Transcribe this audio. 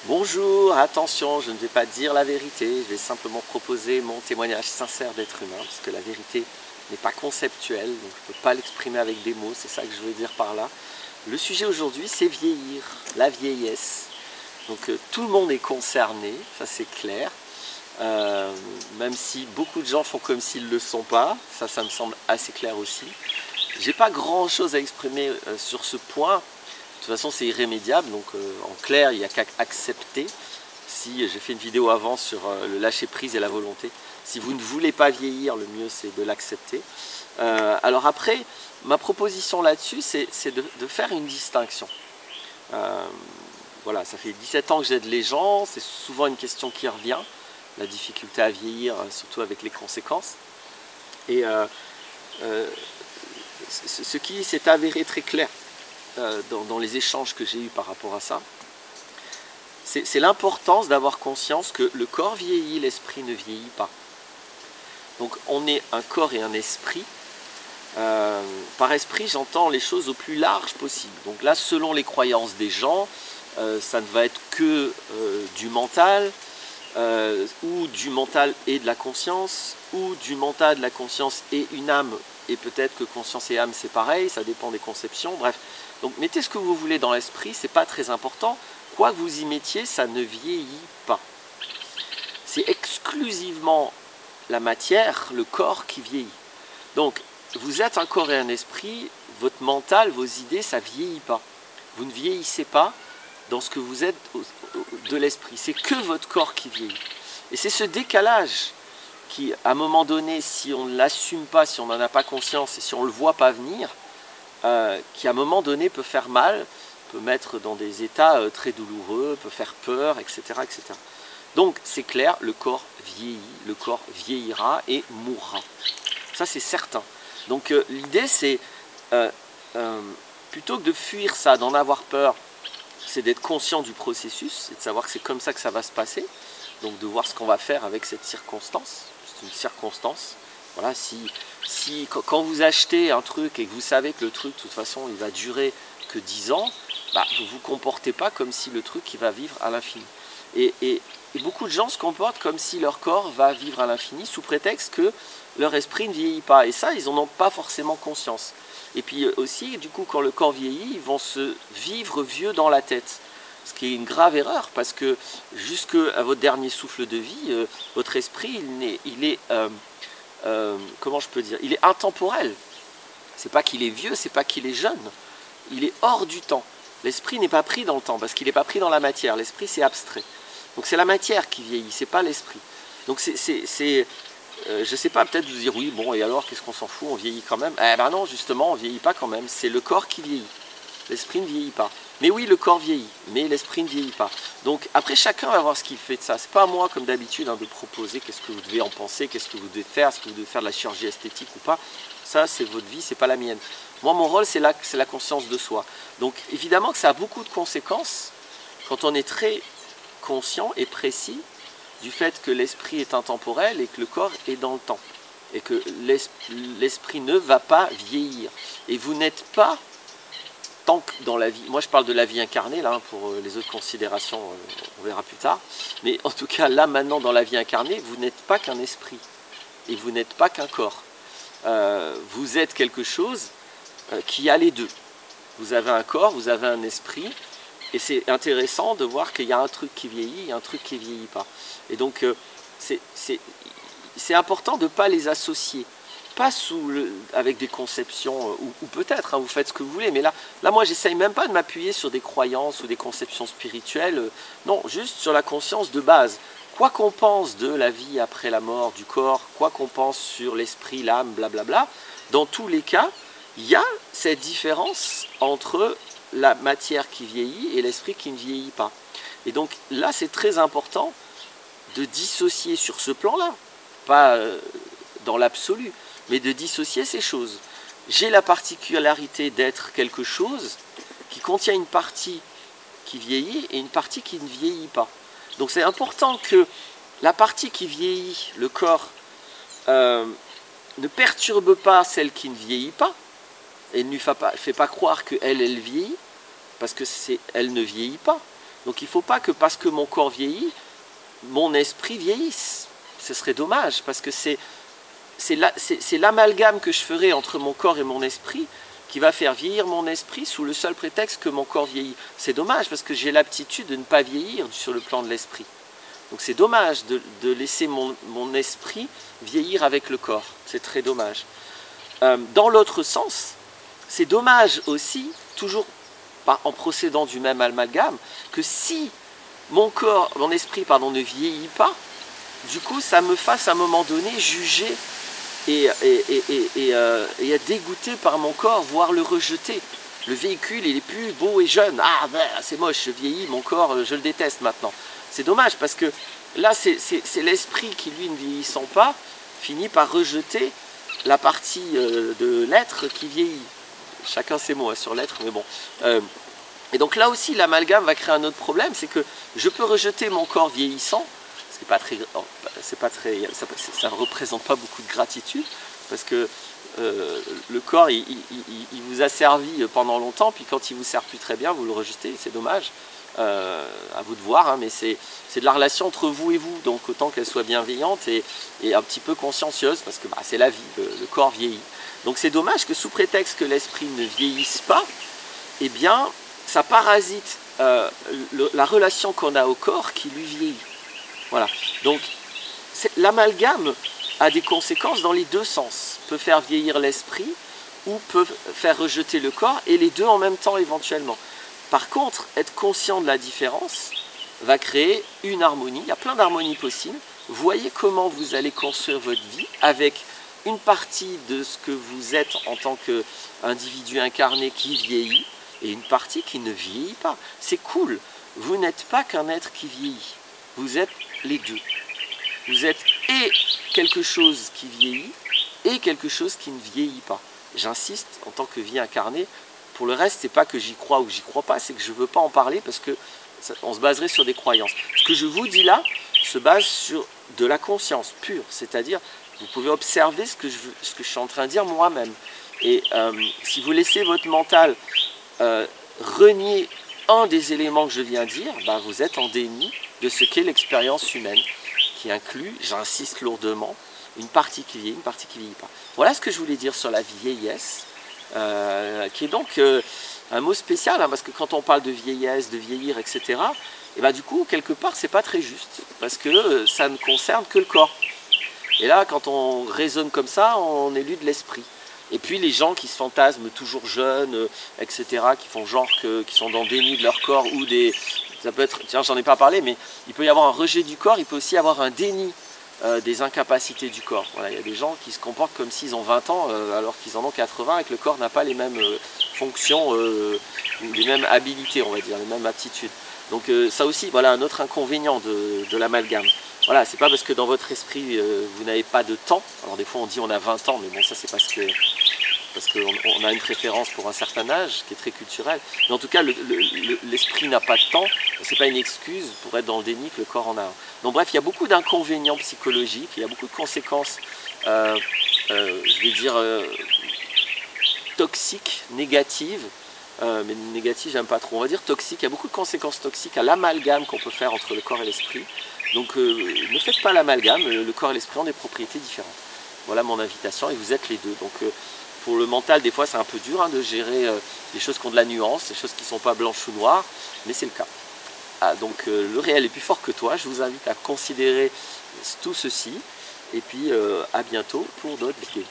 Bonjour, attention, je ne vais pas dire la vérité, je vais simplement proposer mon témoignage sincère d'être humain, parce que la vérité n'est pas conceptuelle, donc je ne peux pas l'exprimer avec des mots, c'est ça que je veux dire par là. Le sujet aujourd'hui, c'est vieillir, la vieillesse. Donc tout le monde est concerné, ça c'est clair, même si beaucoup de gens font comme s'ils ne le sont pas, ça me semble assez clair aussi. J'ai pas grand chose à exprimer sur ce point. De toute façon, c'est irrémédiable, donc en clair, il n'y a qu'à accepter. Si j'ai fait une vidéo avant sur le lâcher prise et la volonté, si vous ne voulez pas vieillir, le mieux c'est de l'accepter. Alors après, ma proposition là-dessus, c'est de faire une distinction. Voilà, ça fait 17 ans que j'aide les gens, c'est souvent une question qui revient, la difficulté à vieillir, surtout avec les conséquences. Et ce qui s'est avéré très clair dans les échanges que j'ai eus par rapport à ça, c'est l'importance d'avoir conscience que le corps vieillit, l'esprit ne vieillit pas. Donc on est un corps et un esprit. Par esprit, j'entends les choses au plus large possible. Donc là, selon les croyances des gens, ça ne va être que du mental, ou du mental et de la conscience, ou du mental, de la conscience et une âme, et peut-être que conscience et âme c'est pareil, ça dépend des conceptions, bref. Donc mettez ce que vous voulez dans l'esprit, c'est pas très important, quoi que vous y mettiez, ça ne vieillit pas. C'est exclusivement la matière, le corps qui vieillit. Donc vous êtes un corps et un esprit, votre mental, vos idées, ça ne vieillit pas. Vous ne vieillissez pas dans ce que vous êtes de l'esprit, c'est que votre corps qui vieillit. Et c'est ce décalage qui, à un moment donné, si on ne l'assume pas, si on n'en a pas conscience et si on ne le voit pas venir, qui à un moment donné peut faire mal, peut mettre dans des états très douloureux, peut faire peur, etc. etc. Donc c'est clair, le corps vieillit, le corps vieillira et mourra. Ça c'est certain. Donc l'idée c'est, plutôt que de fuir ça, d'en avoir peur, c'est d'être conscient du processus et de savoir que c'est comme ça que ça va se passer. Donc de voir ce qu'on va faire avec cette circonstance. C'est une circonstance. Voilà, quand vous achetez un truc et que vous savez que le truc, de toute façon, il va durer que 10 ans, bah, vous ne vous comportez pas comme si le truc il va vivre à l'infini. Et beaucoup de gens se comportent comme si leur corps va vivre à l'infini sous prétexte que leur esprit ne vieillit pas. Et ça, ils n'en ont pas forcément conscience. Et puis aussi, du coup, quand le corps vieillit, ils vont se vivre vieux dans la tête. Ce qui est une grave erreur, parce que jusqu'à votre dernier souffle de vie, votre esprit, il est comment je peux dire, il est intemporel. C'est pas qu'il est vieux, c'est pas qu'il est jeune. Il est hors du temps. L'esprit n'est pas pris dans le temps, parce qu'il n'est pas pris dans la matière. L'esprit, c'est abstrait. Donc c'est la matière qui vieillit, c'est pas l'esprit. Donc je sais pas, peut-être vous dire, oui, bon, et alors, qu'est-ce qu'on s'en fout, on vieillit quand même. Eh ben non, justement, on vieillit pas quand même. C'est le corps qui vieillit. L'esprit ne vieillit pas. Mais oui, le corps vieillit, mais l'esprit ne vieillit pas. Donc après, chacun va voir ce qu'il fait de ça. C'est pas à moi, comme d'habitude, de proposer qu'est-ce que vous devez en penser, qu'est-ce que vous devez faire, est-ce que vous devez faire de la chirurgie esthétique ou pas. Ça, c'est votre vie, c'est pas la mienne. Moi, mon rôle, c'est la conscience de soi. Donc évidemment que ça a beaucoup de conséquences quand on est très conscient et précis du fait que l'esprit est intemporel et que le corps est dans le temps. Et que l'esprit ne va pas vieillir. Et vous n'êtes pas, tant que dans la vie, moi je parle de la vie incarnée, là, pour les autres considérations, on verra plus tard, mais en tout cas, là, maintenant, dans la vie incarnée, vous n'êtes pas qu'un esprit, et vous n'êtes pas qu'un corps. Vous êtes quelque chose qui a les deux. Vous avez un corps, vous avez un esprit, et c'est intéressant de voir qu'il y a un truc qui vieillit et un truc qui ne vieillit pas. Et donc, c'est important de ne pas les associer. Pas avec des conceptions, ou peut-être, vous faites ce que vous voulez, mais là moi, j'essaye même pas de m'appuyer sur des croyances ou des conceptions spirituelles, non, juste sur la conscience de base. Quoi qu'on pense de la vie après la mort du corps, quoi qu'on pense sur l'esprit, l'âme, blablabla, dans tous les cas, il y a cette différence entre la matière qui vieillit et l'esprit qui ne vieillit pas. Et donc là, c'est très important de dissocier sur ce plan-là, pas dans l'absolu, mais de dissocier ces choses. J'ai la particularité d'être quelque chose qui contient une partie qui vieillit et une partie qui ne vieillit pas. Donc c'est important que la partie qui vieillit, le corps, ne perturbe pas celle qui ne vieillit pas, et ne lui fait pas croire qu'elle vieillit, parce que elle ne vieillit pas. Donc il ne faut pas que parce que mon corps vieillit, mon esprit vieillisse. Ce serait dommage, parce que c'est l'amalgame que je ferai entre mon corps et mon esprit qui va faire vieillir mon esprit sous le seul prétexte que mon corps vieillit. C'est dommage, parce que j'ai l'aptitude de ne pas vieillir sur le plan de l'esprit. Donc c'est dommage de laisser mon esprit vieillir avec le corps. C'est très dommage. Dans l'autre sens, c'est dommage aussi, toujours en procédant du même amalgame, que si mon esprit ne vieillit pas, du coup ça me fasse à un moment donné juger et être dégoûté par mon corps, voire le rejeter. Le véhicule, il est plus beau et jeune. Ah ben, c'est moche, je vieillis, mon corps, je le déteste maintenant. C'est dommage, parce que là, c'est l'esprit qui, lui, ne vieillissant pas, finit par rejeter la partie de l'être qui vieillit. Chacun ses mots sur l'être, mais bon. Et donc là aussi, l'amalgame va créer un autre problème, c'est que je peux rejeter mon corps vieillissant, ce qui ça ne représente pas beaucoup de gratitude, parce que le corps, il vous a servi pendant longtemps, puis quand il ne vous sert plus très bien, vous le rejetez, c'est dommage. À vous de voir, hein, mais c'est de la relation entre vous et vous, donc autant qu'elle soit bienveillante et un petit peu consciencieuse, parce que c'est la vie, le corps vieillit. Donc c'est dommage que sous prétexte que l'esprit ne vieillisse pas, eh bien ça parasite la relation qu'on a au corps qui lui vieillit. Voilà, donc l'amalgame a des conséquences dans les deux sens, peut faire vieillir l'esprit ou peut faire rejeter le corps, et les deux en même temps éventuellement. Par contre, être conscient de la différence va créer une harmonie. Il y a plein d'harmonies possibles. Voyez comment vous allez construire votre vie avec une partie de ce que vous êtes en tant qu'individu incarné qui vieillit et une partie qui ne vieillit pas. C'est cool. Vous n'êtes pas qu'un être qui vieillit. Vous êtes les deux. Vous êtes et quelque chose qui vieillit et quelque chose qui ne vieillit pas. J'insiste, en tant que vie incarnée. Pour le reste, c'est pas que j'y crois ou j'y crois pas, c'est que je ne veux pas en parler parce que on se baserait sur des croyances. Ce que je vous dis là se base sur de la conscience pure, c'est-à-dire vous pouvez observer ce que je suis en train de dire moi-même. Et si vous laissez votre mental renier un des éléments que je viens de dire, vous êtes en déni de ce qu'est l'expérience humaine, qui inclut, j'insiste lourdement, une partie qui vieillit, une partie qui ne vieillit pas. Voilà ce que je voulais dire sur la vieillesse. Qui est donc un mot spécial, hein, parce que quand on parle de vieillesse, de vieillir, etc., et du coup, quelque part, c'est pas très juste, parce que ça ne concerne que le corps. Et là, quand on raisonne comme ça, on élude l'esprit. Et puis les gens qui se fantasment toujours jeunes, etc., qui font genre qui sont dans le déni de leur corps, ou des... Ça peut être, tiens, j'en ai pas parlé, mais il peut y avoir un rejet du corps, il peut aussi y avoir un déni des incapacités du corps. Voilà, il y a des gens qui se comportent comme s'ils ont 20 ans alors qu'ils en ont 80 et que le corps n'a pas les mêmes fonctions, les mêmes habilités, on va dire, les mêmes aptitudes. Donc ça aussi, voilà un autre inconvénient de l'amalgame. Voilà, c'est pas parce que dans votre esprit vous n'avez pas de temps. Alors des fois on dit on a 20 ans, mais bon, ça c'est parce qu'on a une préférence pour un certain âge qui est très culturel. Mais en tout cas, l'esprit n'a pas de temps, c'est pas une excuse pour être dans le déni que le corps en a un. Donc bref, il y a beaucoup d'inconvénients psychologiques, il y a beaucoup de conséquences, je vais dire, toxiques, négatives, mais négatives, j'aime pas trop, on va dire toxiques. Il y a beaucoup de conséquences toxiques à l'amalgame qu'on peut faire entre le corps et l'esprit. Donc ne faites pas l'amalgame, le corps et l'esprit ont des propriétés différentes. Voilà mon invitation, et vous êtes les deux. Donc pour le mental, des fois c'est un peu dur de gérer les choses qui ont de la nuance, les choses qui ne sont pas blanches ou noires, mais c'est le cas. Donc le réel est plus fort que toi, je vous invite à considérer tout ceci, et puis à bientôt pour d'autres vidéos.